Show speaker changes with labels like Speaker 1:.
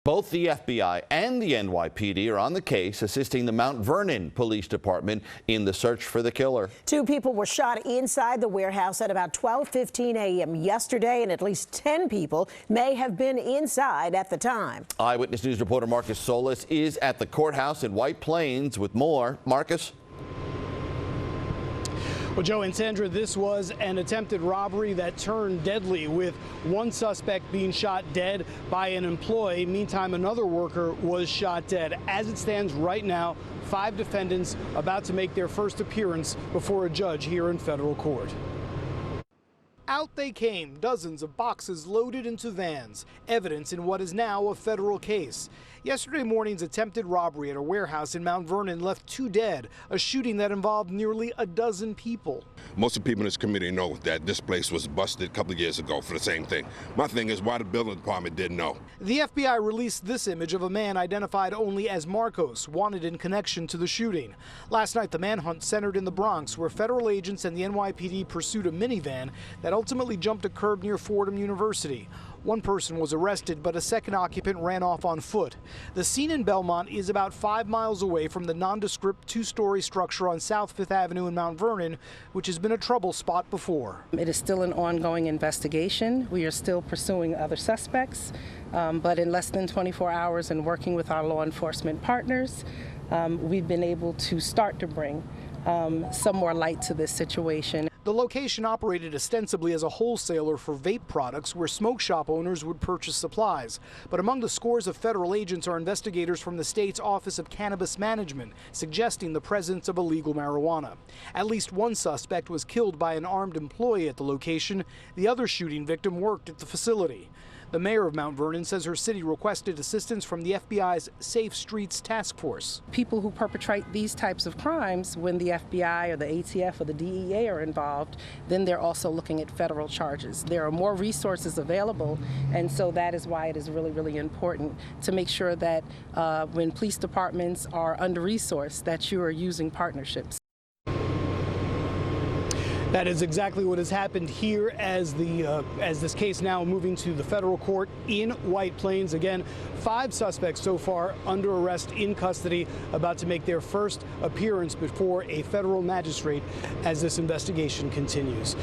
Speaker 1: Both the FBI and the NYPD are on the case, assisting the Mount Vernon Police Department in the search for the killer.
Speaker 2: 2 people were shot inside the warehouse at about 12:15 a.m. yesterday, and at least 10 people may have been inside at the time.
Speaker 1: Eyewitness News reporter Marcus Solis is at the courthouse in White Plains with more. Marcus?
Speaker 3: Well, Joe and Sandra, this was an attempted robbery that turned deadly, with one suspect being shot dead by an employee. Meantime, another worker was shot dead. As it stands right now, 5 defendants about to make their first appearance before a judge here in federal court. Out they came, dozens of boxes loaded into vans, evidence in what is now a federal case. Yesterday morning's attempted robbery at a warehouse in Mount Vernon left 2 dead, a shooting that involved nearly a dozen people.
Speaker 4: Most of the people in this community know that this place was busted a couple of years ago for the same thing. My thing is why the building department didn't know.
Speaker 3: The FBI released this image of a man identified only as Marcos, wanted in connection to the shooting. Last night, the manhunt centered in the Bronx, where federal agents and the NYPD pursued a minivan that ultimately jumped a curb near Fordham University. 1 person was arrested, but a second occupant ran off on foot. The scene in Belmont is about 5 miles away from the nondescript 2-story structure on South 5th Avenue in Mount Vernon, which has been a trouble spot before.
Speaker 5: It is still an ongoing investigation. We are still pursuing other suspects, but in less than 24 hours and working with our law enforcement partners, we've been able to start to bring some more light to this situation.
Speaker 3: The location operated ostensibly as a wholesaler for vape products, where smoke shop owners would purchase supplies. But among the scores of federal agents are investigators from the state's Office of Cannabis Management, suggesting the presence of illegal marijuana. At least 1 suspect was killed by an armed employee at the location. The other shooting victim worked at the facility. The mayor of Mount Vernon says her city requested assistance from the FBI's Safe Streets Task Force.
Speaker 5: People who perpetrate these types of crimes, when the FBI or the ATF or the DEA are involved, then they're also looking at federal charges. There are more resources available, and so that is why it is really, really important to make sure that when police departments are under-resourced, that you are using partnerships.
Speaker 3: That is exactly what has happened here as this case now moving to the federal court in White Plains. Again, 5 suspects so far under arrest, in custody, about to make their first appearance before a federal magistrate as this investigation continues.